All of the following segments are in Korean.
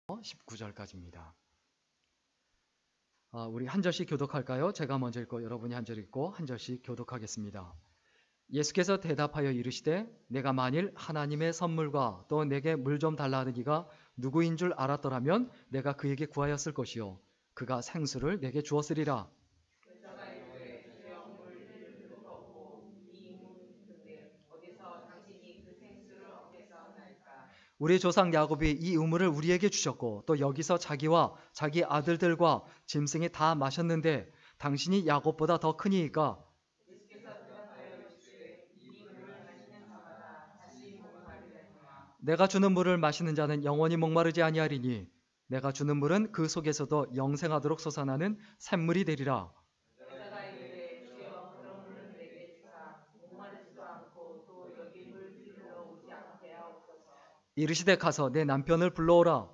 19절까지입니다. 우리 한 절씩 교독할까요? 제가 먼저 읽고 여러분이 한 절 읽고 한 절씩 교독하겠습니다. 예수께서 대답하여 이르시되 내가 만일 하나님의 선물과 또 내게 물 좀 달라 하는 이가 누구인 줄 알았더라면 내가 그에게 구하였을 것이요 그가 생수를 내게 주었으리라. 우리 조상 야곱이 이 우물을 우리에게 주셨고 또 여기서 자기와 자기 아들들과 짐승이 다 마셨는데 당신이 야곱보다 더 크니이까. 내가 주는 물을 마시는 자는 영원히 목마르지 아니하리니 내가 주는 물은 그 속에서도 영생하도록 솟아나는 샘물이 되리라. 이르시되 가서 내 남편을 불러오라.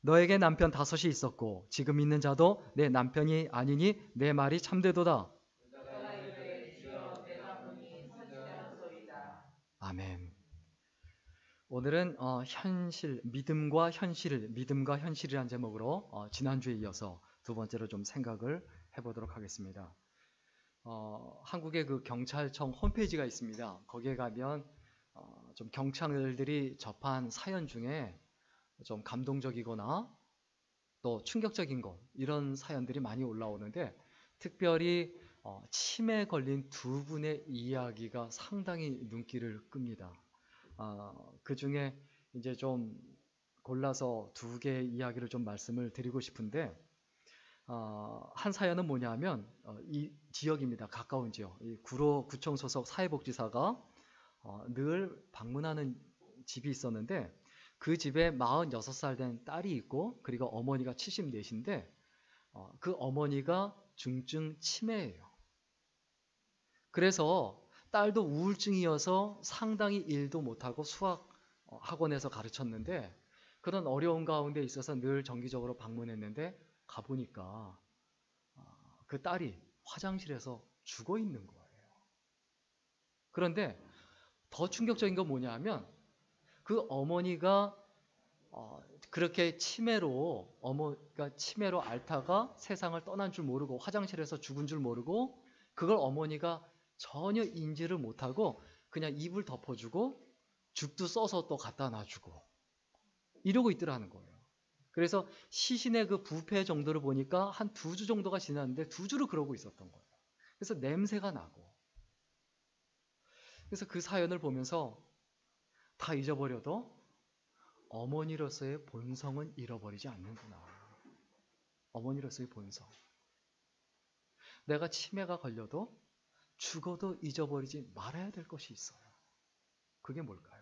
너에게 남편 5이 있었고 지금 있는 자도 내 남편이 아니니 내 말이 참되도다. 아멘. 오늘은 믿음과 현실이라는 제목으로 지난주에 이어서 두 번째로 좀 생각을 해보도록 하겠습니다. 한국의 그 경찰청 홈페이지가 있습니다. 거기에 가면 좀 경찰들이 접한 사연 중에 좀 감동적이거나 또 충격적인 것 이런 사연들이 많이 올라오는데 특별히 치매에 걸린 두 분의 이야기가 상당히 눈길을 끕니다. 그 중에 이제 좀 골라서 두 개의 이야기를 좀 말씀을 드리고 싶은데 한 사연은 뭐냐면 이 지역입니다. 가까운 지역. 이 구청 소속 사회복지사가 늘 방문하는 집이 있었는데 그 집에 46살 된 딸이 있고 그리고 어머니가 74인데 그 어머니가 중증 치매예요. 그래서 딸도 우울증이어서 상당히 일도 못하고 수학 학원에서 가르쳤는데 그런 어려운 가운데 있어서 늘 정기적으로 방문했는데 가보니까 그 딸이 화장실에서 죽어 있는 거예요. 그런데 더 충격적인 건 뭐냐면 그 어머니가 그렇게 어머니가 치매로 앓다가 세상을 떠난 줄 모르고 화장실에서 죽은 줄 모르고 그걸 어머니가 전혀 인지를 못하고 그냥 이불 덮어주고 죽도 써서 또 갖다 놔주고 이러고 있더라는 거예요. 그래서 시신의 그 부패 정도를 보니까 한 2주 정도가 지났는데 2주를 그러고 있었던 거예요. 그래서 냄새가 나고 그래서 그 사연을 보면서 다 잊어버려도 어머니로서의 본성은 잃어버리지 않는구나. 어머니로서의 본성. 내가 치매가 걸려도 죽어도 잊어버리지 말아야 될 것이 있어요. 그게 뭘까요?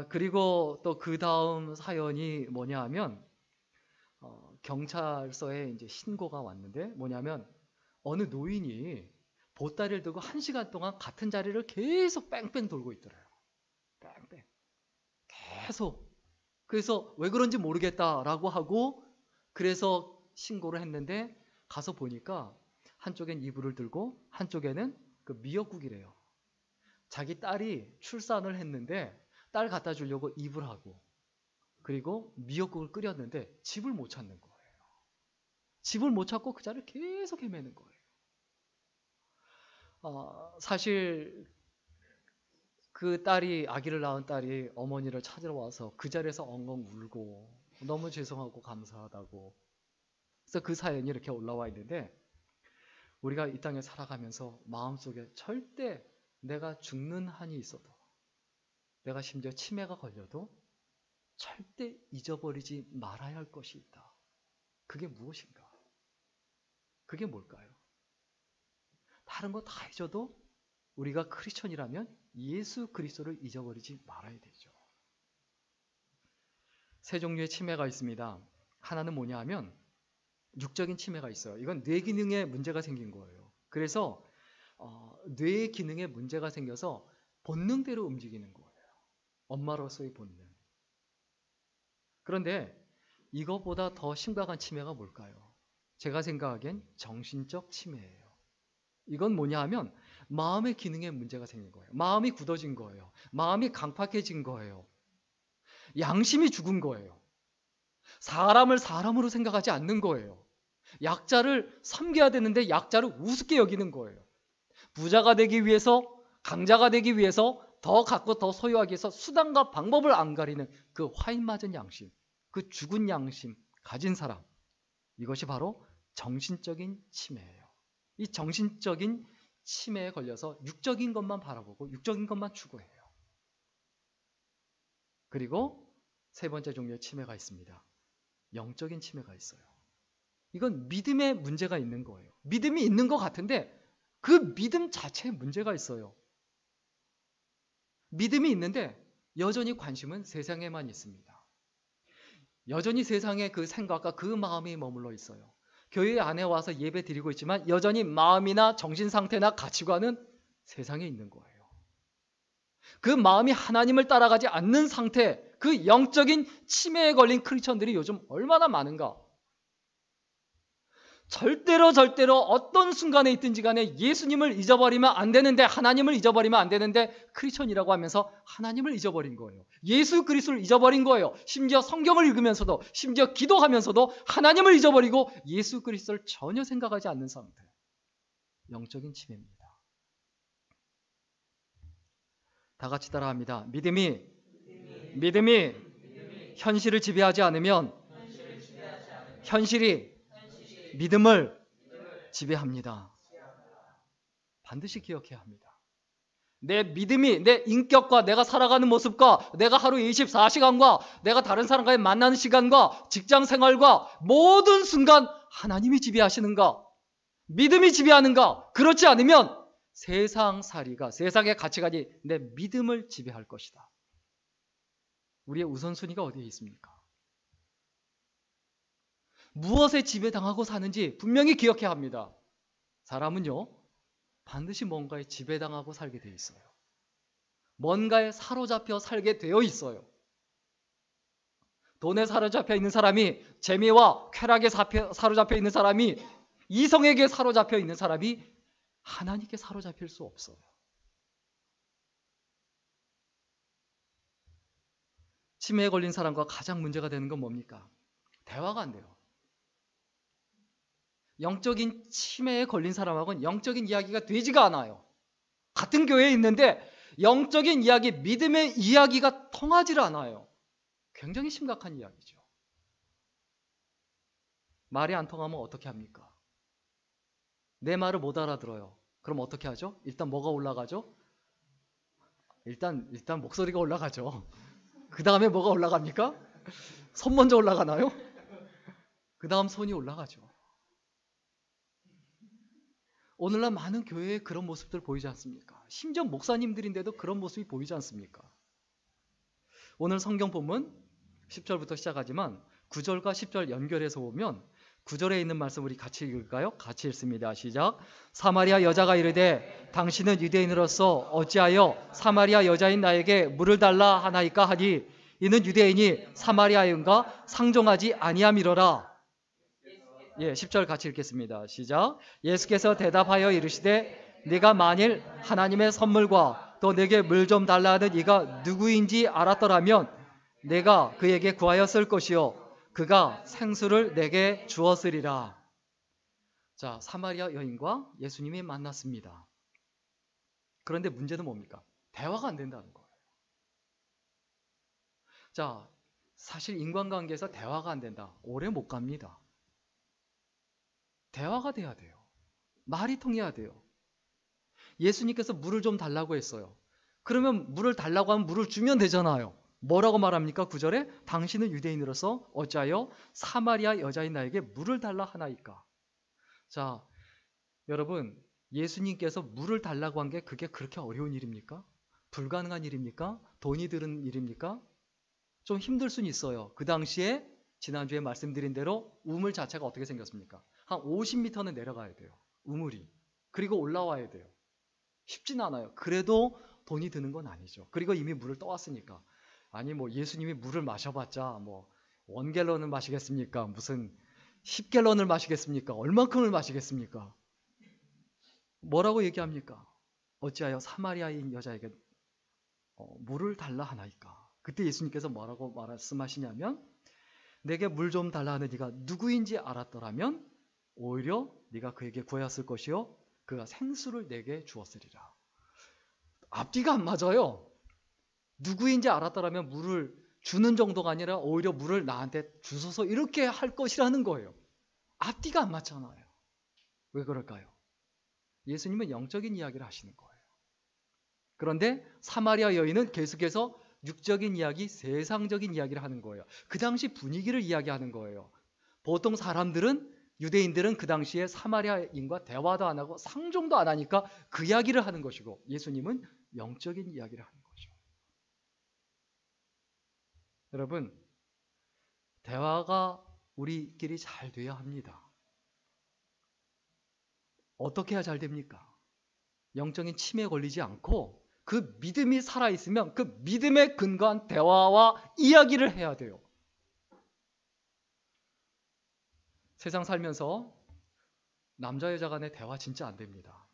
그리고 또 그 다음 사연이 뭐냐 하면 경찰서에 이제 신고가 왔는데 뭐냐면 어느 노인이 보따리를 들고 1시간 동안 같은 자리를 계속 뺑뺑 돌고 있더래요. 뺑뺑. 계속. 그래서 왜 그런지 모르겠다라고 하고 그래서 신고를 했는데 가서 보니까 한쪽엔 이불을 들고 한쪽에는 그 미역국이래요. 자기 딸이 출산을 했는데 딸 갖다 주려고 이불 하고 그리고 미역국을 끓였는데 집을 못 찾는 거예요. 집을 못 찾고 그 자리를 계속 헤매는 거예요. 사실 그 아기를 낳은 딸이 어머니를 찾으러 와서 그 자리에서 엉엉 울고 너무 죄송하고 감사하다고. 그래서 그 사연이 이렇게 올라와 있는데 우리가 이 땅에 살아가면서 마음속에 절대 내가 죽는 한이 있어도 내가 심지어 치매가 걸려도 절대 잊어버리지 말아야 할 것이 있다. 그게 무엇인가? 그게 뭘까요? 다른 거 다 잊어도 우리가 크리스천이라면 예수 그리스도를 잊어버리지 말아야 되죠. 세 종류의 치매가 있습니다. 하나는 뭐냐 하면 육적인 치매가 있어요. 이건 뇌 기능에 문제가 생긴 거예요. 그래서 뇌 기능에 문제가 생겨서 본능대로 움직이는 거예요. 엄마로서의 본능. 그런데 이것보다 더 심각한 치매가 뭘까요? 제가 생각하기엔 정신적 치매예요. 이건 뭐냐 하면 마음의 기능에 문제가 생긴 거예요. 마음이 굳어진 거예요. 마음이 강팍해진 거예요. 양심이 죽은 거예요. 사람을 사람으로 생각하지 않는 거예요. 약자를 섬겨야 되는데 약자를 우습게 여기는 거예요. 부자가 되기 위해서, 강자가 되기 위해서, 더 갖고 더 소유하기 위해서 수단과 방법을 안 가리는 그 화인 맞은 양심, 그 죽은 양심 가진 사람, 이것이 바로 정신적인 치매예요. 이 정신적인 치매에 걸려서 육적인 것만 바라보고 육적인 것만 추구해요. 그리고 세 번째 종류의 치매가 있습니다. 영적인 치매가 있어요. 이건 믿음에 문제가 있는 거예요. 믿음이 있는 것 같은데 그 믿음 자체에 문제가 있어요. 믿음이 있는데 여전히 관심은 세상에만 있습니다. 여전히 세상의 그 생각과 그 마음이 머물러 있어요. 교회 안에 와서 예배 드리고 있지만 여전히 마음이나 정신 상태나 가치관은 세상에 있는 거예요. 그 마음이 하나님을 따라가지 않는 상태, 그 영적인 치매에 걸린 크리스천들이 요즘 얼마나 많은가. 절대로 어떤 순간에 있든지 간에 예수님을 잊어버리면 안 되는데, 하나님을 잊어버리면 안 되는데 크리스천이라고 하면서 하나님을 잊어버린 거예요. 예수 그리스도를 잊어버린 거예요. 심지어 성경을 읽으면서도, 심지어 기도하면서도 하나님을 잊어버리고 예수 그리스도를 전혀 생각하지 않는 상태. 영적인 치매입니다. 다 같이 따라합니다. 믿음이 현실을 지배하지 않으면 현실이 믿음을 지배합니다. 반드시 기억해야 합니다. 내 믿음이 내 인격과 내가 살아가는 모습과 내가 하루 24시간과 내가 다른 사람과의 만나는 시간과 직장 생활과 모든 순간 하나님이 지배하시는가? 믿음이 지배하는가? 그렇지 않으면 세상살이가, 세상의 가치관이 내 믿음을 지배할 것이다. 우리의 우선순위가 어디에 있습니까? 무엇에 지배당하고 사는지 분명히 기억해야 합니다. 사람은요, 반드시 뭔가에 지배당하고 살게 돼 있어요. 뭔가에 사로잡혀 살게 되어 있어요. 돈에 사로잡혀 있는 사람이, 재미와 쾌락에 사로잡혀 있는 사람이, 이성에게 사로잡혀 있는 사람이 하나님께 사로잡힐 수 없어요. 치매에 걸린 사람과 가장 문제가 되는 건 뭡니까? 대화가 안 돼요. 영적인 치매에 걸린 사람하고는 영적인 이야기가 되지가 않아요. 같은 교회에 있는데 영적인 이야기, 믿음의 이야기가 통하지를 않아요. 굉장히 심각한 이야기죠. 말이 안 통하면 어떻게 합니까? 내 말을 못 알아들어요. 그럼 어떻게 하죠? 일단 뭐가 올라가죠? 일단 목소리가 올라가죠. 그 다음에 뭐가 올라갑니까? 손 먼저 올라가나요? 그 다음 손이 올라가죠. 오늘날 많은 교회에 그런 모습들 보이지 않습니까? 심지어 목사님들인데도 그런 모습이 보이지 않습니까? 오늘 성경 본문 10절부터 시작하지만 9절과 10절 연결해서 보면 9절에 있는 말씀 우리 같이 읽을까요? 같이 읽습니다. 시작. 사마리아 여자가 이르되 당신은 유대인으로서 어찌하여 사마리아 여자인 나에게 물을 달라 하나이까 하니 이는 유대인이 사마리아인과 상종하지 아니함이로라. 10절 같이 읽겠습니다. 시작. 예수께서 대답하여 이르시되 네가 만일 하나님의 선물과 또 내게 물 좀 달라 하는 이가 누구인지 알았더라면 내가 그에게 구하였을 것이요 그가 생수를 내게 주었으리라. 자, 사마리아 여인과 예수님이 만났습니다. 그런데 문제는 뭡니까? 대화가 안 된다는 거예요. 자, 사실 인간관계에서 대화가 안 된다. 오래 못 갑니다. 대화가 돼야 돼요. 말이 통해야 돼요. 예수님께서 물을 좀 달라고 했어요. 그러면 물을 달라고 하면 물을 주면 되잖아요. 뭐라고 말합니까? 9절에 당신은 유대인으로서 어찌하여 사마리아 여자인 나에게 물을 달라 하나이까? 자, 여러분, 예수님께서 물을 달라고 한 게 그게 그렇게 어려운 일입니까? 불가능한 일입니까? 돈이 드는 일입니까? 좀 힘들 수는 있어요. 그 당시에 지난주에 말씀드린 대로 우물 자체가 어떻게 생겼습니까? 한 50m는 내려가야 돼요. 우물이. 그리고 올라와야 돼요. 쉽진 않아요. 그래도 돈이 드는 건 아니죠. 그리고 이미 물을 떠왔으니까. 아니 뭐 예수님이 물을 마셔봤자 뭐 1갤런을 마시겠습니까? 무슨 10갤런을 마시겠습니까? 얼만큼을 마시겠습니까? 뭐라고 얘기합니까? 어찌하여 사마리아인 여자에게 물을 달라 하나이까? 그때 예수님께서 뭐라고 말씀하시냐면, 내게 물 좀 달라 하는 네가 누구인지 알았더라면 오히려 네가 그에게 구하였을 것이요 그가 생수를 내게 주었으리라. 앞뒤가 안 맞아요. 누구인지 알았더라면 물을 주는 정도가 아니라 오히려 물을 나한테 주소서 이렇게 할 것이라는 거예요. 앞뒤가 안 맞잖아요. 왜 그럴까요? 예수님은 영적인 이야기를 하시는 거예요. 그런데 사마리아 여인은 계속해서 육적인 이야기, 세상적인 이야기를 하는 거예요. 그 당시 분위기를 이야기하는 거예요. 보통 사람들은, 유대인들은 그 당시에 사마리아인과 대화도 안 하고 상종도 안 하니까 그 이야기를 하는 것이고, 예수님은 영적인 이야기를 하는 거죠. 여러분, 대화가 우리끼리 잘 돼야 합니다. 어떻게 해야 잘 됩니까? 영적인 침해에 걸리지 않고 그 믿음이 살아있으면 그 믿음에 근거한 대화와 이야기를 해야 돼요. 세상 살면서 남자 여자 간의 대화 진짜 안 됩니다.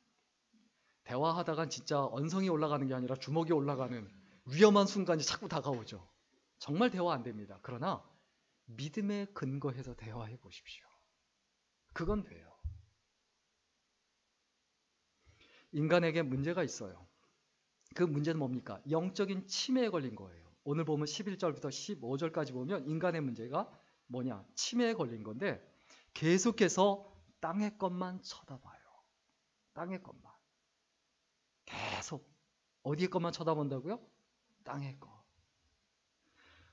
대화하다간 진짜 언성이 올라가는 게 아니라 주먹이 올라가는 위험한 순간이 자꾸 다가오죠. 정말 대화 안 됩니다. 그러나 믿음에 근거해서 대화해 보십시오. 그건 돼요. 인간에게 문제가 있어요. 그 문제는 뭡니까? 영적인 침해에 걸린 거예요. 오늘 보면 11절부터 15절까지 보면 인간의 문제가 뭐냐? 침해에 걸린 건데 계속해서 땅의 것만 쳐다봐요. 땅의 것만. 계속. 어디의 것만 쳐다본다고요? 땅의 것.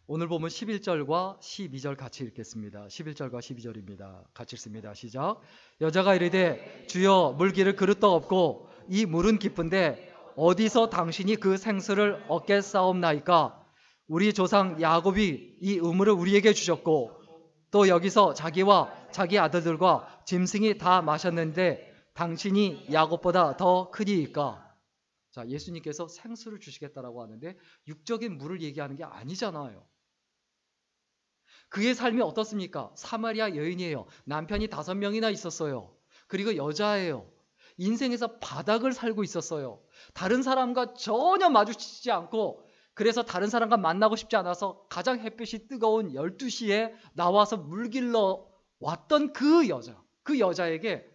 오늘 보면 11절과 12절 같이 읽겠습니다. 11절과 12절입니다. 같이 읽습니다. 시작. 여자가 이르되 주여 물기를 그릇도 없고 이 물은 깊은데 어디서 당신이 그 생수를 얻겠사옵나이까? 우리 조상 야곱이 이 우물을 우리에게 주셨고 또 여기서 자기와 자기 아들들과 짐승이 다 마셨는데 당신이 야곱보다 더 크니이까? 자, 예수님께서 생수를 주시겠다라고 하는데 육적인 물을 얘기하는 게 아니잖아요. 그의 삶이 어떻습니까? 사마리아 여인이에요. 남편이 5명이나 있었어요. 그리고 여자예요. 인생에서 바닥을 살고 있었어요. 다른 사람과 전혀 마주치지 않고, 그래서 다른 사람과 만나고 싶지 않아서 가장 햇빛이 뜨거운 12시에 나와서 물 길러 왔던 그 여자에게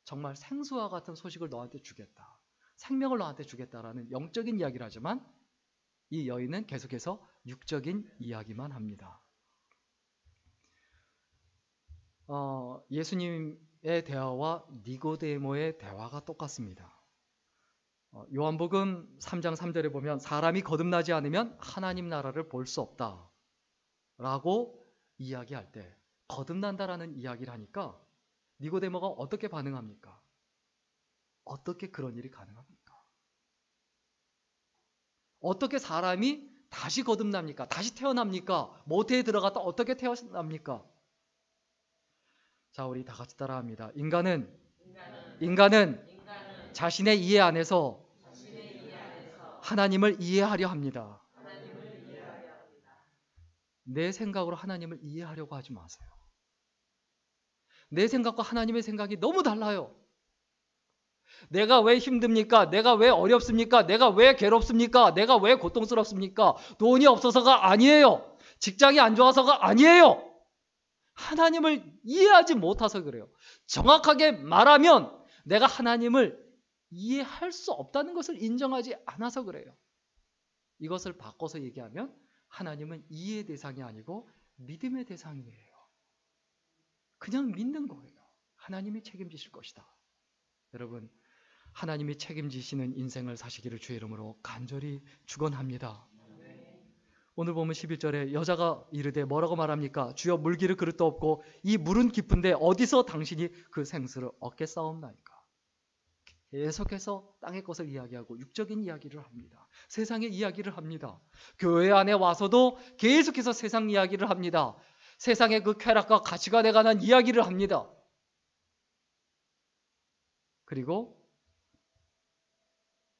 정말 생수와 같은 소식을 너한테 주겠다, 생명을 너한테 주겠다라는 영적인 이야기를 하지만 이 여인은 계속해서 육적인 이야기만 합니다. 예수님의 대화와 니고데모의 대화가 똑같습니다. 요한복음 3장 3절에 보면 사람이 거듭나지 않으면 하나님 나라를 볼 수 없다 라고 이야기할 때 거듭난다라는 이야기를 하니까 니고데모가 어떻게 반응합니까? 어떻게 그런 일이 가능합니까? 어떻게 사람이 다시 거듭납니까? 다시 태어납니까? 모태에 들어갔다 어떻게 태어납니까? 자, 우리 다 같이 따라합니다. 인간은 자신의 이해 안에서 하나님을 이해하려 합니다. 내 생각으로 하나님을 이해하려고 하지 마세요. 내 생각과 하나님의 생각이 너무 달라요. 내가 왜 힘듭니까? 내가 왜 어렵습니까? 내가 왜 괴롭습니까? 내가 왜 고통스럽습니까? 돈이 없어서가 아니에요. 직장이 안 좋아서가 아니에요. 하나님을 이해하지 못해서 그래요. 정확하게 말하면 내가 하나님을 이해할 수 없다는 것을 인정하지 않아서 그래요. 이것을 바꿔서 얘기하면 하나님은 이해의 대상이 아니고 믿음의 대상이에요. 그냥 믿는 거예요. 하나님이 책임지실 것이다. 여러분, 하나님이 책임지시는 인생을 사시기를 주의 이름으로 간절히 축원합니다. 오늘 보면 11절에 여자가 이르되 뭐라고 말합니까? 주여 물기를 그릇도 없고 이 물은 깊은데 어디서 당신이 그 생수를 얻겠사옵나이까? 계속해서 땅의 것을 이야기하고 육적인 이야기를 합니다. 세상의 이야기를 합니다. 교회 안에 와서도 계속해서 세상 이야기를 합니다. 세상의 그 쾌락과 가치관에 관한 이야기를 합니다. 그리고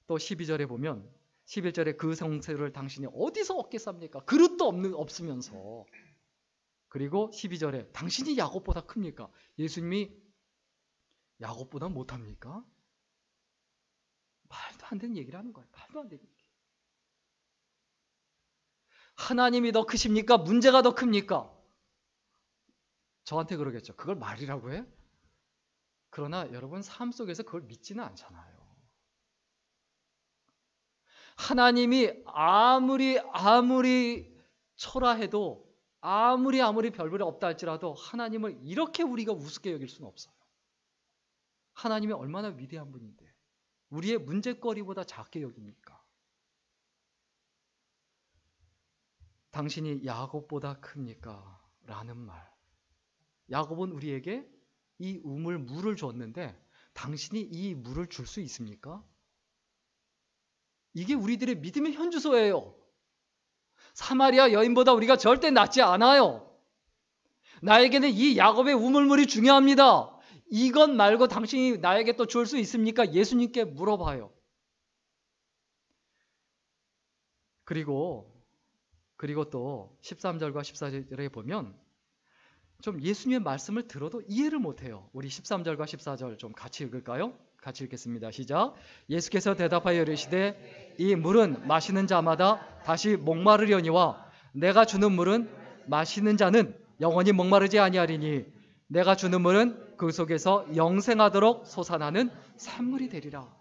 또 12절에 보면 11절에 그 생수를 당신이 어디서 얻겠습니까? 그릇도 없으면서. 그리고 12절에 당신이 야곱보다 큽니까? 예수님이 야곱보다 못합니까? 안 되는 얘기를 하는 거예요. 말도 안 되는 얘기. 하나님이 더 크십니까? 문제가 더 큽니까? 저한테 그러겠죠. 그걸 말이라고 해? 그러나 여러분 삶 속에서 그걸 믿지는 않잖아요. 하나님이 아무리 초라해도 아무리 별볼이 없다 할지라도 하나님을 이렇게 우리가 우습게 여길 수는 없어요. 하나님이 얼마나 위대한 분인데 우리의 문제거리보다 작게 여깁니까? 당신이 야곱보다 큽니까? 라는 말. 야곱은 우리에게 이 물을 줬는데 당신이 이 물을 줄 수 있습니까? 이게 우리들의 믿음의 현주소예요. 사마리아 여인보다 우리가 절대 낫지 않아요. 나에게는 이 야곱의 우물물이 중요합니다. 이것 말고 당신이 나에게 또 줄 수 있습니까? 예수님께 물어봐요. 그리고 또 13절과 14절에 보면 좀 예수님의 말씀을 들어도 이해를 못해요. 우리 13절과 14절 좀 같이 읽을까요? 같이 읽겠습니다. 시작. 예수께서 대답하여 이르시되 이 물은 마시는 자마다 다시 목마르려니와 내가 주는 물은 마시는 자는 영원히 목마르지 아니하리니 내가 주는 물은 그 속에서 영생하도록 솟아나는 샘물이 되리라.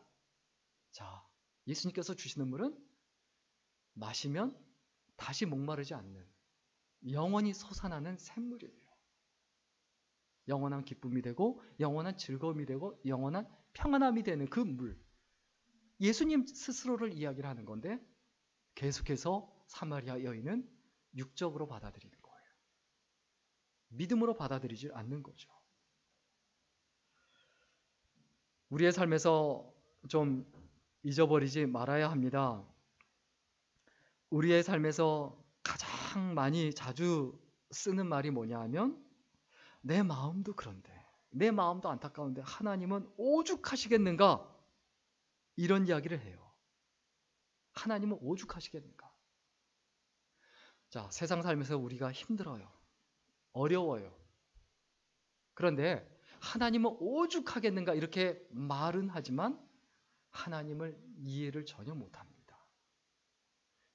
자, 예수님께서 주시는 물은 마시면 다시 목마르지 않는 영원히 솟아나는 샘물이에요. 영원한 기쁨이 되고 영원한 즐거움이 되고 영원한 평안함이 되는 그 물. 예수님 스스로를 이야기를 하는 건데 계속해서 사마리아 여인은 육적으로 받아들이는 거예요. 믿음으로 받아들이지 않는 거죠. 우리의 삶에서 좀 잊어버리지 말아야 합니다. 우리의 삶에서 가장 많이 자주 쓰는 말이 뭐냐 하면 내 마음도 그런데 내 마음도 안타까운데 하나님은 오죽하시겠는가? 이런 이야기를 해요. 하나님은 오죽하시겠는가? 자, 세상 살면서 우리가 힘들어요. 어려워요. 그런데 하나님은 오죽하겠는가? 이렇게 말은 하지만 하나님을 이해를 전혀 못합니다.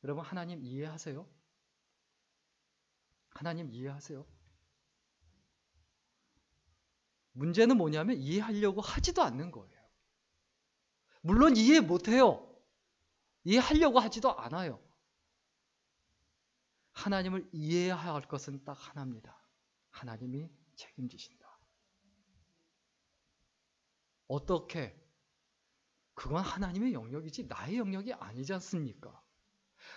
여러분 하나님 이해하세요? 하나님 이해하세요? 문제는 뭐냐면 이해하려고 하지도 않는 거예요. 물론 이해 못해요. 이해하려고 하지도 않아요. 하나님을 이해해야 할 것은 딱 하나입니다. 하나님이 책임지신다. 어떻게? 그건 하나님의 영역이지 나의 영역이 아니지 않습니까?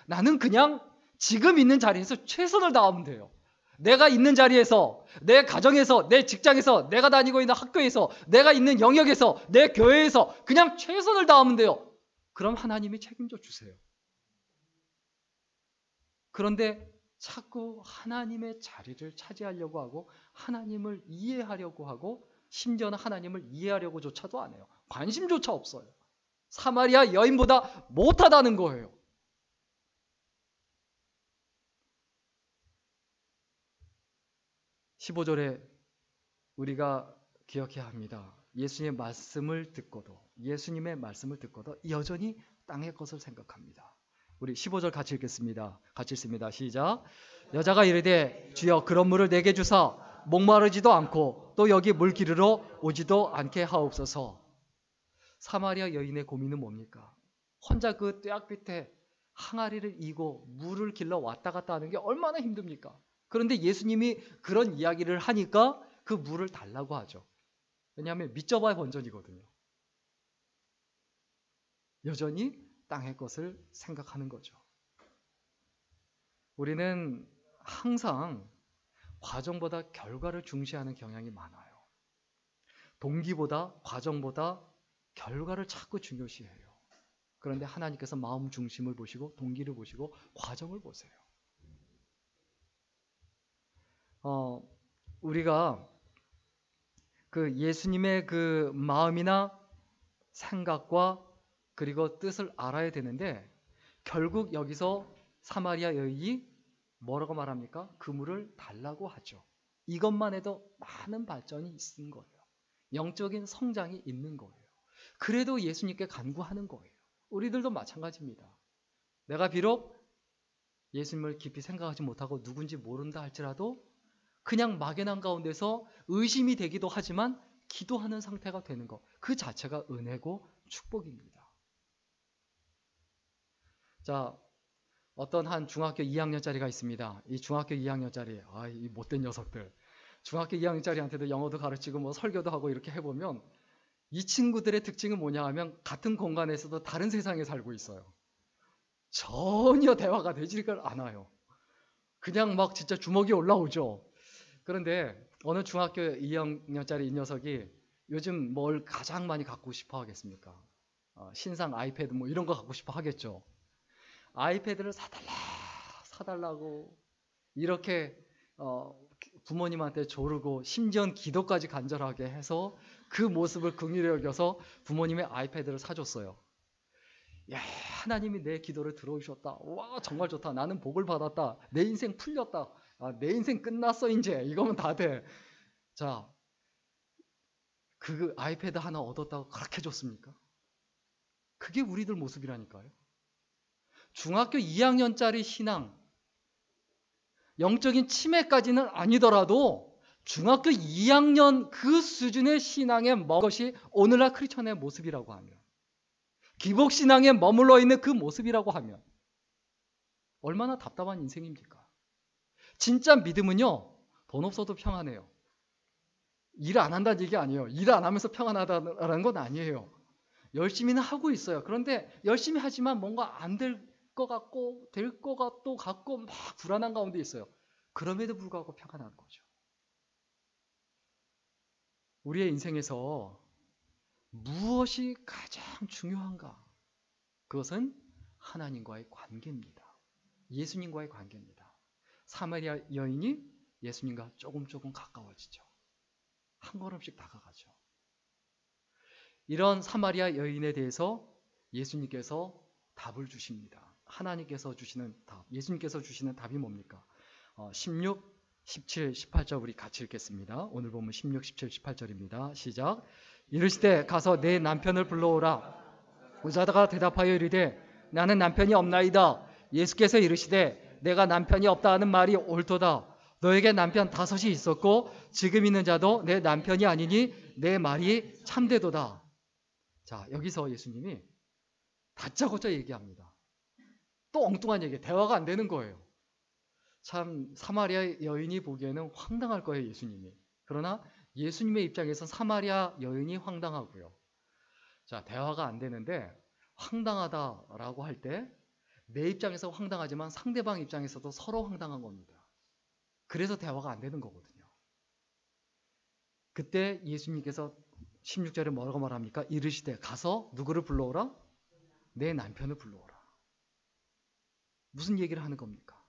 나는 그냥 지금 있는 자리에서 최선을 다하면 돼요. 내가 있는 자리에서, 내 가정에서, 내 직장에서, 내가 다니고 있는 학교에서, 내가 있는 영역에서, 내 교회에서 그냥 최선을 다하면 돼요. 그럼 하나님이 책임져 주세요. 그런데 자꾸 하나님의 자리를 차지하려고 하고 하나님을 이해하려고 하고 심지어는 하나님을 이해하려고조차도 안 해요. 관심조차 없어요. 사마리아 여인보다 못하다는 거예요. (15절에) 우리가 기억해야 합니다. 예수님의 말씀을 듣고도 여전히 땅의 것을 생각합니다. 우리 15절 같이 읽겠습니다. 같이 읽습니다. 시작. 여자가 이르되 주여 그런 물을 내게 주사 목마르지도 않고 또 여기 물 기르러 오지도 않게 하옵소서. 사마리아 여인의 고민은 뭡니까? 혼자 그 뙤약 밑에 항아리를 이고 물을 길러 왔다 갔다 하는 게 얼마나 힘듭니까? 그런데 예수님이 그런 이야기를 하니까 그 물을 달라고 하죠. 왜냐하면 믿져봐야 본전이거든요. 여전히 땅의 것을 생각하는 거죠. 우리는 항상 과정보다 결과를 중시하는 경향이 많아요. 동기보다 과정보다 결과를 자꾸 중요시해요. 그런데 하나님께서 마음 중심을 보시고 동기를 보시고 과정을 보세요. 우리가 그 예수님의 그 마음이나 생각과 그리고 뜻을 알아야 되는데 결국 여기서 사마리아 여인이 뭐라고 말합니까? 그 물을 달라고 하죠. 이것만 해도 많은 발전이 있는 거예요. 영적인 성장이 있는 거예요. 그래도 예수님께 간구하는 거예요. 우리들도 마찬가지입니다. 내가 비록 예수님을 깊이 생각하지 못하고 누군지 모른다 할지라도 그냥 막연한 가운데서 의심이 되기도 하지만 기도하는 상태가 되는 것, 그 자체가 은혜고 축복입니다. 자, 어떤 한 중학교 2학년짜리가 있습니다. 이 중학교 2학년짜리, 이 못된 녀석들. 중학교 2학년짜리한테도 영어도 가르치고 뭐 설교도 하고 이렇게 해보면 이 친구들의 특징은 뭐냐 하면 같은 공간에서도 다른 세상에 살고 있어요. 전혀 대화가 되지가 않아요. 그냥 막 진짜 주먹이 올라오죠. 그런데 어느 중학교 2학년짜리 이 녀석이 요즘 뭘 가장 많이 갖고 싶어 하겠습니까? 신상 아이패드 뭐 이런 거 갖고 싶어 하겠죠. 아이패드를 사달라고 이렇게 부모님한테 조르고 심지어 기도까지 간절하게 해서 그 모습을 긍휼히 여겨서 부모님의 아이패드를 사줬어요. 야, 하나님이 내 기도를 들어주셨다. 와, 정말 좋다. 나는 복을 받았다. 내 인생 풀렸다. 내 인생 끝났어 이제. 이거면 다 돼. 자, 그 아이패드 하나 얻었다고 그렇게 좋습니까? 그게 우리들 모습이라니까요. 중학교 2학년짜리 신앙, 영적인 치매까지는 아니더라도 중학교 2학년 그 수준의 신앙에 머문 것이 오늘날 크리스천의 모습이라고 하면, 기복신앙에 머물러 있는 그 모습이라고 하면 얼마나 답답한 인생입니까? 진짜 믿음은요, 돈 없어도 평안해요. 일 안 한다는 얘기 아니에요. 일 안 하면서 평안하다는 건 아니에요. 열심히는 하고 있어요. 그런데 열심히 하지만 뭔가 안 될 것 같고 될 것 같고 막 불안한 가운데 있어요. 그럼에도 불구하고 평안한 거죠. 우리의 인생에서 무엇이 가장 중요한가? 그것은 하나님과의 관계입니다. 예수님과의 관계입니다. 사마리아 여인이 예수님과 조금 가까워지죠. 한 걸음씩 다가가죠. 이런 사마리아 여인에 대해서 예수님께서 답을 주십니다. 하나님께서 주시는 답, 예수님께서 주시는 답이 뭡니까? 16, 17, 18절 우리 같이 읽겠습니다. 오늘 보면 16, 17, 18절입니다. 시작. 이르시되 가서 내 남편을 불러오라. 의사다가 대답하여 이르되 나는 남편이 없나이다. 예수께서 이르시되 내가 남편이 없다 하는 말이 옳도다. 너에게 남편 5이 있었고 지금 있는 자도 내 남편이 아니니 내 말이 참되도다. 자, 여기서 예수님이 다짜고짜 얘기합니다. 또 엉뚱한 얘기, 대화가 안 되는 거예요. 참 사마리아 여인이 보기에는 황당할 거예요, 예수님이. 그러나 예수님의 입장에서 사마리아 여인이 황당하고요. 자, 대화가 안 되는데 황당하다라고 할 때 내 입장에서 황당하지만 상대방 입장에서도 서로 황당한 겁니다. 그래서 대화가 안 되는 거거든요. 그때 예수님께서 16절에 뭐라고 말합니까? 이르시되 가서 누구를 불러오라? 내 남편을 불러오라. 무슨 얘기를 하는 겁니까?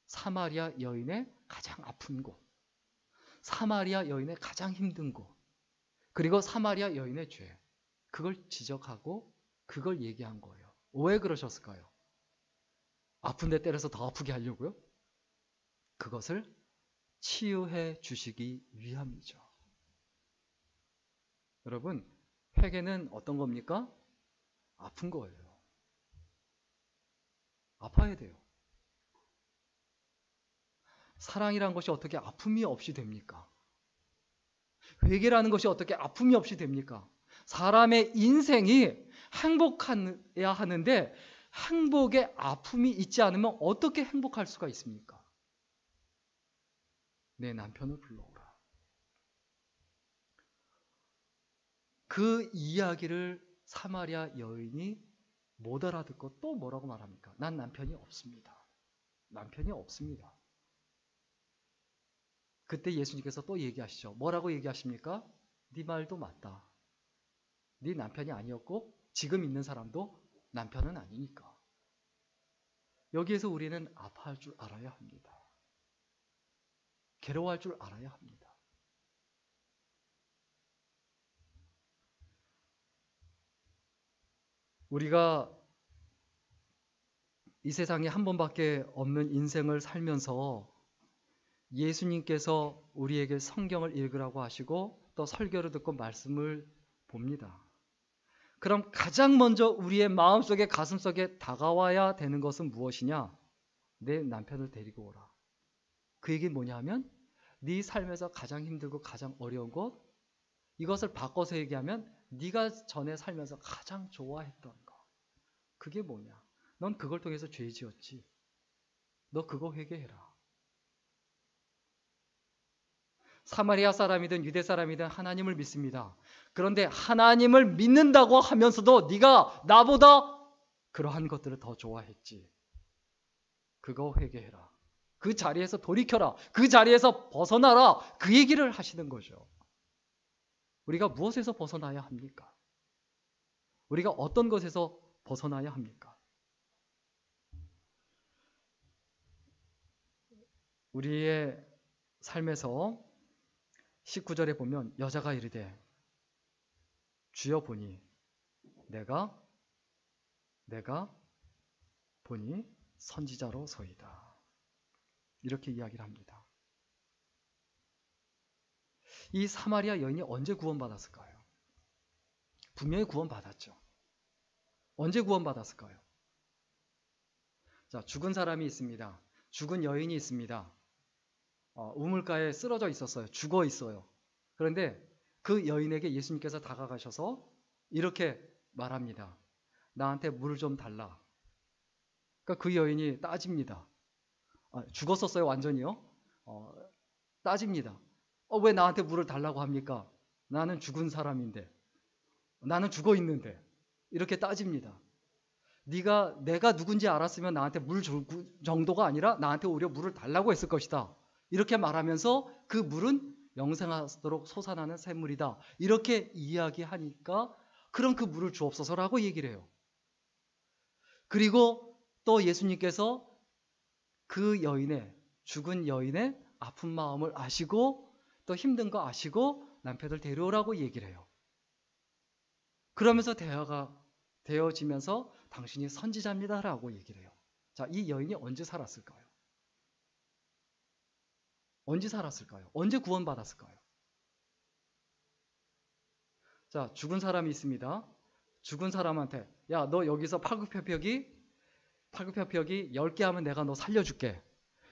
사마리아 여인의 가장 아픈 곳, 사마리아 여인의 가장 힘든 곳, 그리고 사마리아 여인의 죄, 그걸 지적하고 그걸 얘기한 거예요. 왜 그러셨을까요? 아픈 데 때려서 더 아프게 하려고요? 그것을 치유해 주시기 위함이죠. 여러분, 회개는 어떤 겁니까? 아픈 거예요. 아파야 돼요. 사랑이란 것이 어떻게 아픔이 없이 됩니까? 회개라는 것이 어떻게 아픔이 없이 됩니까? 사람의 인생이 행복해야 하는데 행복에 아픔이 있지 않으면 어떻게 행복할 수가 있습니까? 내 남편을 불러오라. 그 이야기를 사마리아 여인이 못 알아듣고 또 뭐라고 말합니까? 난 남편이 없습니다. 남편이 없습니다. 그때 예수님께서 또 얘기하시죠. 뭐라고 얘기하십니까? 네 말도 맞다. 네 남편이 아니었고 지금 있는 사람도 남편은 아니니까. 여기에서 우리는 아파할 줄 알아야 합니다. 괴로워할 줄 알아야 합니다. 우리가 이 세상에 한 번밖에 없는 인생을 살면서 예수님께서 우리에게 성경을 읽으라고 하시고 또 설교를 듣고 말씀을 봅니다. 그럼 가장 먼저 우리의 마음속에 가슴속에 다가와야 되는 것은 무엇이냐? 내 남편을 데리고 오라. 그 얘기는 뭐냐 하면 네 삶에서 가장 힘들고 가장 어려운 것, 이것을 바꿔서 얘기하면 네가 전에 살면서 가장 좋아했던 거. 그게 뭐냐? 넌 그걸 통해서 죄 지었지. 너 그거 회개해라. 사마리아 사람이든 유대 사람이든 하나님을 믿습니다. 그런데 하나님을 믿는다고 하면서도 네가 나보다 그러한 것들을 더 좋아했지. 그거 회개해라. 그 자리에서 돌이켜라. 그 자리에서 벗어나라. 그 얘기를 하시는 거죠. 우리가 무엇에서 벗어나야 합니까? 우리가 어떤 것에서 벗어나야 합니까? 우리의 삶에서 19절에 보면 여자가 이르되 주여 보니 내가 보니 선지자로소이다. 이렇게 이야기를 합니다. 이 사마리아 여인이 언제 구원받았을까요? 분명히 구원받았죠. 언제 구원받았을까요? 자, 죽은 사람이 있습니다. 죽은 여인이 있습니다. 우물가에 쓰러져 있었어요. 죽어 있어요. 그런데 그 여인에게 예수님께서 다가가셔서 이렇게 말합니다. 나한테 물을 좀 달라. 그러니까 그 여인이 따집니다. 죽었었어요, 완전히요. 따집니다. 왜 나한테 물을 달라고 합니까? 나는 죽은 사람인데, 나는 죽어 있는데. 이렇게 따집니다. 내가 누군지 알았으면 나한테 물 정도가 아니라 나한테 오히려 물을 달라고 했을 것이다. 이렇게 말하면서 그 물은 영생하도록 솟아나는 샘물이다. 이렇게 이야기하니까 그럼 그 물을 주옵소서라고 얘기를 해요. 그리고 또 예수님께서 그 여인의, 죽은 여인의 아픈 마음을 아시고 또 힘든 거 아시고 남편을 데려오라고 얘기를 해요. 그러면서 대화가 되어지면서 당신이 선지자입니다라고 얘기를 해요. 자, 이 여인이 언제 살았을까요? 언제 살았을까요? 언제 구원받았을까요? 자, 죽은 사람이 있습니다. 죽은 사람한테 야, 너 여기서 팔굽혀펴기 10개 하면 내가 너 살려줄게.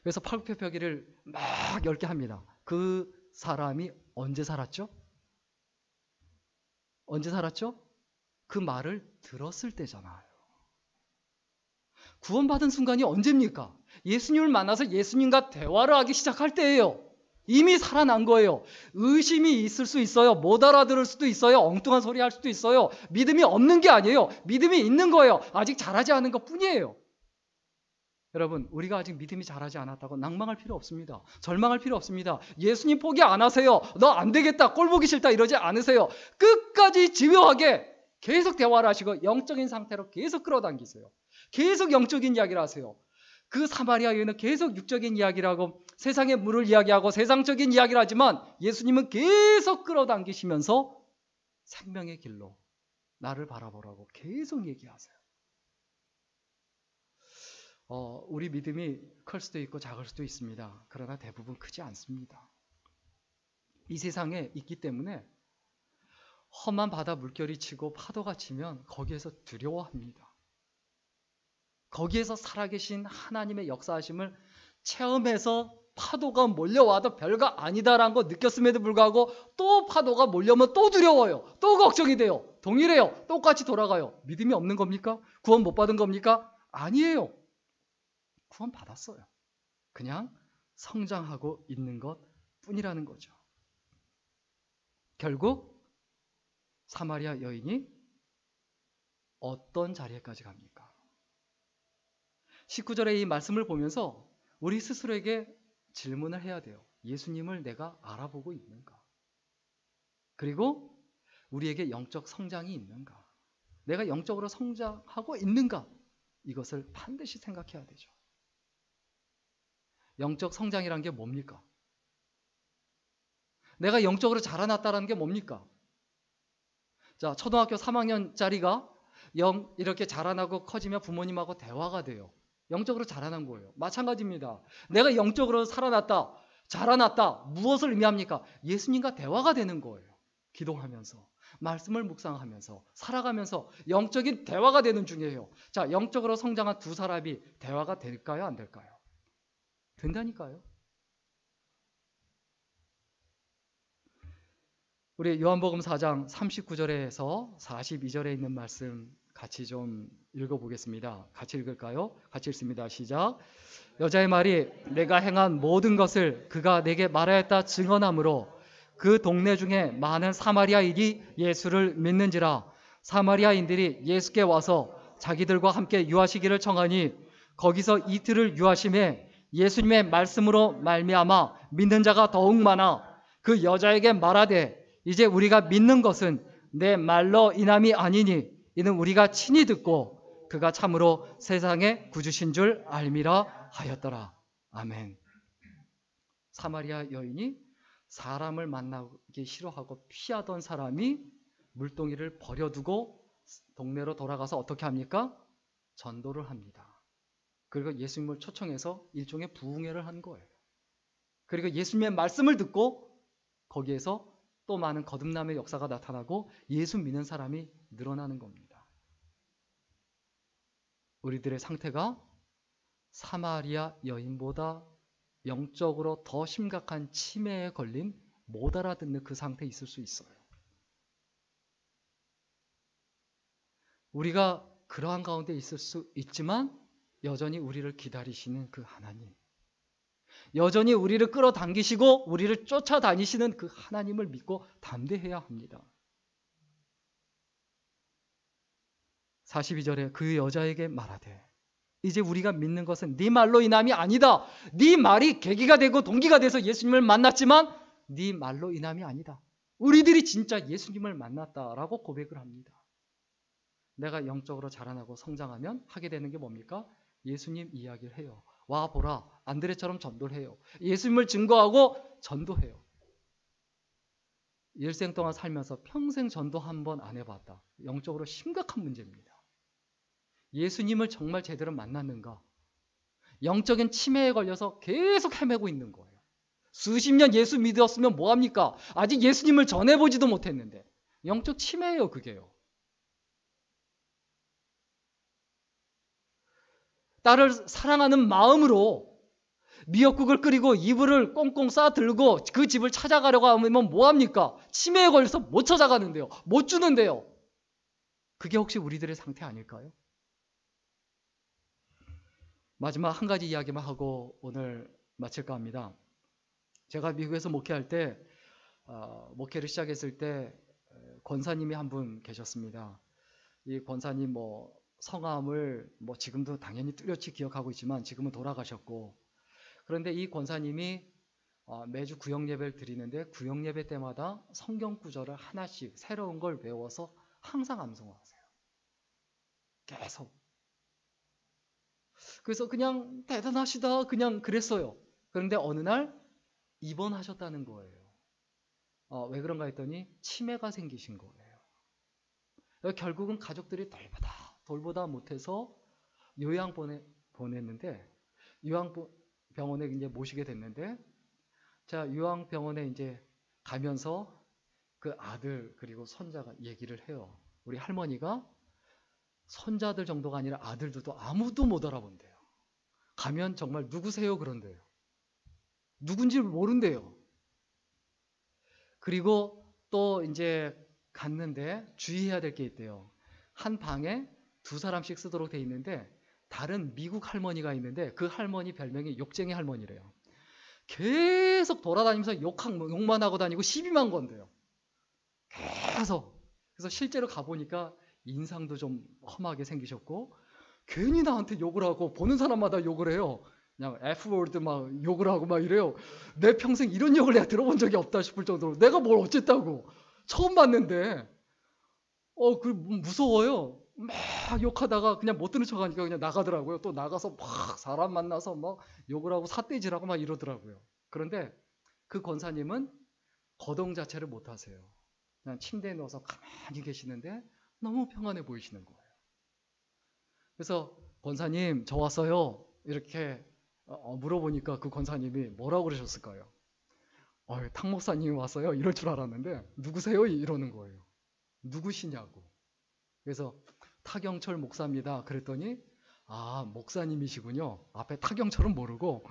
그래서 팔굽혀펴기를 막 10개 합니다. 그 사람이 언제 살았죠? 언제 살았죠? 그 말을 들었을 때잖아요. 구원받은 순간이 언제입니까? 예수님을 만나서 예수님과 대화를 하기 시작할 때예요. 이미 살아난 거예요. 의심이 있을 수 있어요. 못 알아들을 수도 있어요. 엉뚱한 소리 할 수도 있어요. 믿음이 없는 게 아니에요. 믿음이 있는 거예요. 아직 자라지 않은 것 뿐이에요. 여러분, 우리가 아직 믿음이 자라지 않았다고 낭망할 필요 없습니다. 절망할 필요 없습니다. 예수님 포기 안 하세요. 너 안 되겠다, 꼴 보기 싫다 이러지 않으세요. 끝까지 집요하게 계속 대화를 하시고 영적인 상태로 계속 끌어당기세요. 계속 영적인 이야기를 하세요. 그 사마리아 여인은 계속 육적인 이야기를 하고 세상의 물을 이야기하고 세상적인 이야기를 하지만 예수님은 계속 끌어당기시면서 생명의 길로 나를 바라보라고 계속 얘기하세요. 우리 믿음이 클 수도 있고 작을 수도 있습니다. 그러나 대부분 크지 않습니다. 이 세상에 있기 때문에 험한 바다 물결이 치고 파도가 치면 거기에서 두려워합니다. 거기에서 살아계신 하나님의 역사하심을 체험해서 파도가 몰려와도 별거 아니다라는 거 느꼈음에도 불구하고 또 파도가 몰려오면 또 두려워요. 또 걱정이 돼요. 동일해요. 똑같이 돌아가요. 믿음이 없는 겁니까? 구원 못 받은 겁니까? 아니에요. 구원 받았어요. 그냥 성장하고 있는 것 뿐이라는 거죠. 결국 사마리아 여인이 어떤 자리에까지 갑니까? 19절의 이 말씀을 보면서 우리 스스로에게 질문을 해야 돼요. 예수님을 내가 알아보고 있는가? 그리고 우리에게 영적 성장이 있는가? 내가 영적으로 성장하고 있는가? 이것을 반드시 생각해야 되죠. 영적 성장이란 게 뭡니까? 내가 영적으로 자라났다는 게 뭡니까? 자, 초등학교 3학년짜리가 이렇게 자라나고 커지면 부모님하고 대화가 돼요. 영적으로 자라난 거예요. 마찬가지입니다. 내가 영적으로 살아났다, 자라났다, 무엇을 의미합니까? 예수님과 대화가 되는 거예요. 기도하면서. 말씀을 묵상하면서 살아가면서 영적인 대화가 되는 중이에요. 자, 영적으로 성장한 두 사람이 대화가 될까요? 안 될까요? 된다니까요. 우리 요한복음 4장 39절에서 42절에 있는 말씀 같이 좀 읽어보겠습니다. 같이 읽을까요? 같이 읽습니다. 시작. 여자의 말이 내가 행한 모든 것을 그가 내게 말하였다 증언하므로 그 동네 중에 많은 사마리아인이 예수를 믿는지라. 사마리아인들이 예수께 와서 자기들과 함께 유하시기를 청하니 거기서 이틀을 유하심에 예수님의 말씀으로 말미암아 믿는 자가 더욱 많아 그 여자에게 말하되 이제 우리가 믿는 것은 내 말로 인함이 아니니 이는 우리가 친히 듣고 그가 참으로 세상의 구주신 줄 알미라 하였더라. 아멘. 사마리아 여인이 사람을 만나기 싫어하고 피하던 사람이 물동이를 버려두고 동네로 돌아가서 어떻게 합니까? 전도를 합니다. 그리고 예수님을 초청해서 일종의 부흥회를 한 거예요. 그리고 예수님의 말씀을 듣고 거기에서 또 많은 거듭남의 역사가 나타나고 예수 믿는 사람이 늘어나는 겁니다. 우리들의 상태가 사마리아 여인보다 영적으로 더 심각한 치매에 걸린 못 알아듣는 그 상태에 있을 수 있어요. 우리가 그러한 가운데 있을 수 있지만 여전히 우리를 기다리시는 그 하나님, 여전히 우리를 끌어당기시고 우리를 쫓아다니시는 그 하나님을 믿고 담대해야 합니다. 42절에 그 여자에게 말하되 이제 우리가 믿는 것은 네 말로 인함이 아니다. 네 말이 계기가 되고 동기가 돼서 예수님을 만났지만 네 말로 인함이 아니다. 우리들이 진짜 예수님을 만났다라고 고백을 합니다. 내가 영적으로 자라나고 성장하면 하게 되는 게 뭡니까? 예수님 이야기를 해요. 와 보라, 안드레처럼 전도를 해요. 예수님을 증거하고 전도해요. 일생 동안 살면서 평생 전도 한 번 안 해봤다. 영적으로 심각한 문제입니다. 예수님을 정말 제대로 만났는가? 영적인 치매에 걸려서 계속 헤매고 있는 거예요. 수십 년 예수 믿었으면 뭐합니까? 아직 예수님을 전해보지도 못했는데. 영적 치매예요, 그게요. 딸을 사랑하는 마음으로 미역국을 끓이고 이불을 꽁꽁 싸들고 그 집을 찾아가려고 하면 뭐합니까? 치매에 걸려서 못 찾아가는데요. 못 주는데요. 그게 혹시 우리들의 상태 아닐까요? 마지막 한 가지 이야기만 하고 오늘 마칠까 합니다. 제가 미국에서 목회할 때 목회를 시작했을 때 권사님이 한 분 계셨습니다. 이 권사님 성함을 지금도 당연히 뚜렷이 기억하고 있지만 지금은 돌아가셨고, 그런데 이 권사님이 매주 구역 예배를 드리는데 구역 예배 때마다 성경 구절을 하나씩 새로운 걸 외워서 항상 암송하세요. 계속. 그래서 그냥 대단하시다 그냥 그랬어요. 그런데 어느 날 입원하셨다는 거예요. 왜 그런가 했더니 치매가 생기신 거예요. 결국은 가족들이 돌보다 못해서 요양 보냈는데 요양병원에 이제 모시게 됐는데, 자, 요양병원에 이제 가면서 그 아들 그리고 손자가 얘기를 해요. 우리 할머니가 손자들 정도가 아니라 아들들도 아무도 못 알아본대요. 가면 정말 누구세요? 그런데요. 누군지 모른대요. 그리고 또 이제 갔는데 주의해야 될 게 있대요. 한 방에 두 사람씩 쓰도록 돼 있는데 다른 미국 할머니가 있는데 그 할머니 별명이 욕쟁이 할머니래요. 계속 돌아다니면서 욕만 하고 다니고 시비만 건대요. 계속. 그래서 실제로 가보니까 인상도 좀 험하게 생기셨고 괜히 나한테 욕을 하고 보는 사람마다 욕을 해요. 그냥 F워드 막 욕을 하고 막 이래요. 내 평생 이런 욕을 내가 들어본 적이 없다 싶을 정도로 내가 뭘 어쨌다고. 처음 봤는데 그 무서워요. 막 욕하다가 그냥 못 듣는 척하니까 그냥 나가더라고요. 또 나가서 막 사람 만나서 막 욕을 하고 삿대질하고 막 이러더라고요. 그런데 그 권사님은 거동 자체를 못 하세요. 그냥 침대에 누워서 가만히 계시는데 너무 평안해 보이시는 거예요. 그래서 권사님 저 왔어요 이렇게 물어보니까 그 권사님이 뭐라고 그러셨을까요? 탕 목사님이 왔어요 이럴 줄 알았는데 누구세요? 이러는 거예요. 누구시냐고. 그래서 타경철 목사입니다. 그랬더니 목사님이시군요. 앞에 타경철은 모르고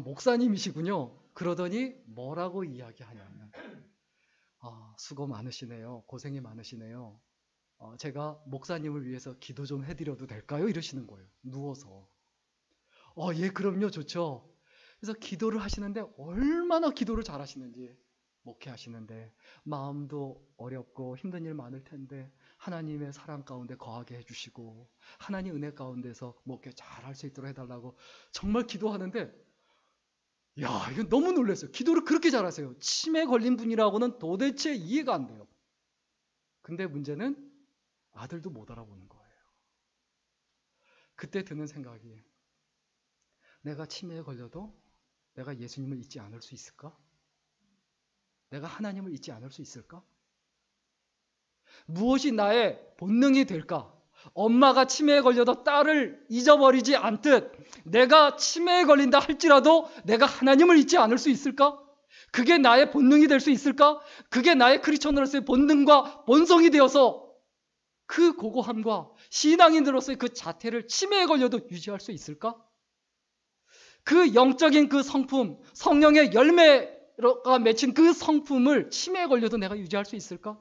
목사님이시군요. 그러더니 뭐라고 이야기하냐면 수고 많으시네요. 고생이 많으시네요. 제가 목사님을 위해서 기도 좀 해드려도 될까요? 이러시는 거예요. 누워서. 예, 그럼요. 좋죠. 그래서 기도를 하시는데 얼마나 기도를 잘하시는지, 목회하시는데 마음도 어렵고 힘든 일 많을 텐데 하나님의 사랑 가운데 거하게 해주시고 하나님 은혜 가운데서 목회 잘할 수 있도록 해달라고 정말 기도하는데, 이거 너무 놀랐어요. 기도를 그렇게 잘하세요. 치매 걸린 분이라고는 도대체 이해가 안 돼요. 근데 문제는 아들도 못 알아보는 거예요. 그때 드는 생각이, 내가 치매에 걸려도 내가 예수님을 잊지 않을 수 있을까? 내가 하나님을 잊지 않을 수 있을까? 무엇이 나의 본능이 될까? 엄마가 치매에 걸려도 딸을 잊어버리지 않듯 내가 치매에 걸린다 할지라도 내가 하나님을 잊지 않을 수 있을까? 그게 나의 본능이 될 수 있을까? 그게 나의 크리스천으로서의 본능과 본성이 되어서 그 고고함과 신앙인으로서의 그 자태를 치매에 걸려도 유지할 수 있을까? 그 영적인 그 성품, 성령의 열매가 맺힌 그 성품을 치매에 걸려도 내가 유지할 수 있을까?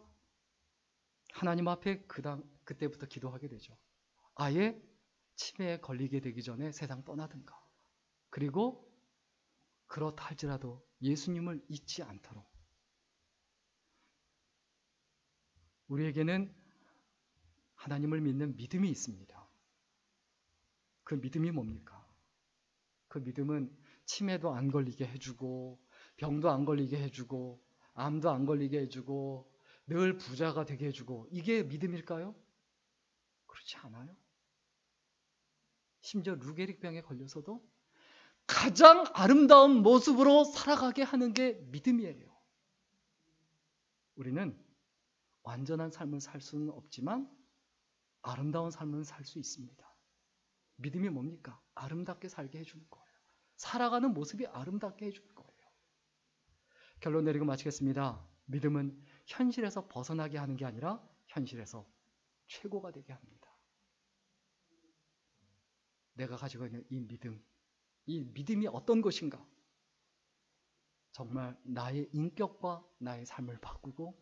하나님 앞에 그때부터 기도하게 되죠. 아예 치매에 걸리게 되기 전에 세상 떠나든가. 그리고 그렇다 할지라도 예수님을 잊지 않도록. 우리에게는 하나님을 믿는 믿음이 있습니다. 그 믿음이 뭡니까? 그 믿음은 치매도 안 걸리게 해주고 병도 안 걸리게 해주고 암도 안 걸리게 해주고 늘 부자가 되게 해주고, 이게 믿음일까요? 그렇지 않아요. 심지어 루게릭병에 걸려서도 가장 아름다운 모습으로 살아가게 하는 게 믿음이에요. 우리는 완전한 삶을 살 수는 없지만 아름다운 삶은 살 수 있습니다. 믿음이 뭡니까? 아름답게 살게 해주는 거예요. 살아가는 모습이 아름답게 해주는 거예요. 결론 내리고 마치겠습니다. 믿음은 현실에서 벗어나게 하는 게 아니라 현실에서 최고가 되게 합니다. 내가 가지고 있는 이 믿음이 어떤 것인가? 정말 나의 인격과 나의 삶을 바꾸고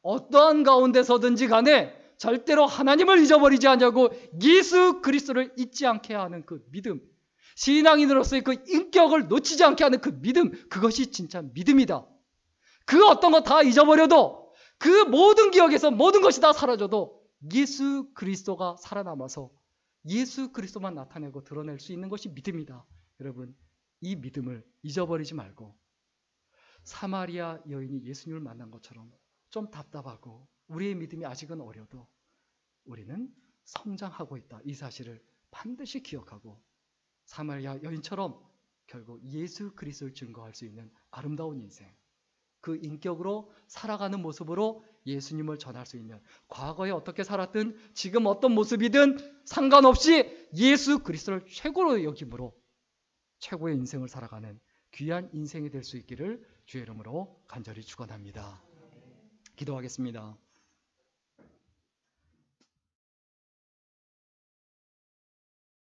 어떠한 가운데서든지 간에 절대로 하나님을 잊어버리지 않냐고 예수 그리스도를 잊지 않게 하는 그 믿음, 신앙인으로서의 그 인격을 놓치지 않게 하는 그 믿음, 그것이 진짜 믿음이다. 그 어떤 거 다 잊어버려도, 그 모든 기억에서 모든 것이 다 사라져도 예수 그리스도가 살아남아서 예수 그리스도만 나타내고 드러낼 수 있는 것이 믿음이다. 여러분, 이 믿음을 잊어버리지 말고 사마리아 여인이 예수님을 만난 것처럼 좀 답답하고 우리의 믿음이 아직은 어려도 우리는 성장하고 있다. 이 사실을 반드시 기억하고 사마리아 여인처럼 결국 예수 그리스도를 증거할 수 있는 아름다운 인생, 그 인격으로 살아가는 모습으로 예수님을 전할 수 있는, 과거에 어떻게 살았든 지금 어떤 모습이든 상관없이 예수 그리스도를 최고로 여김으로 최고의 인생을 살아가는 귀한 인생이 될 수 있기를 주의 이름으로 간절히 축원합니다. 기도하겠습니다.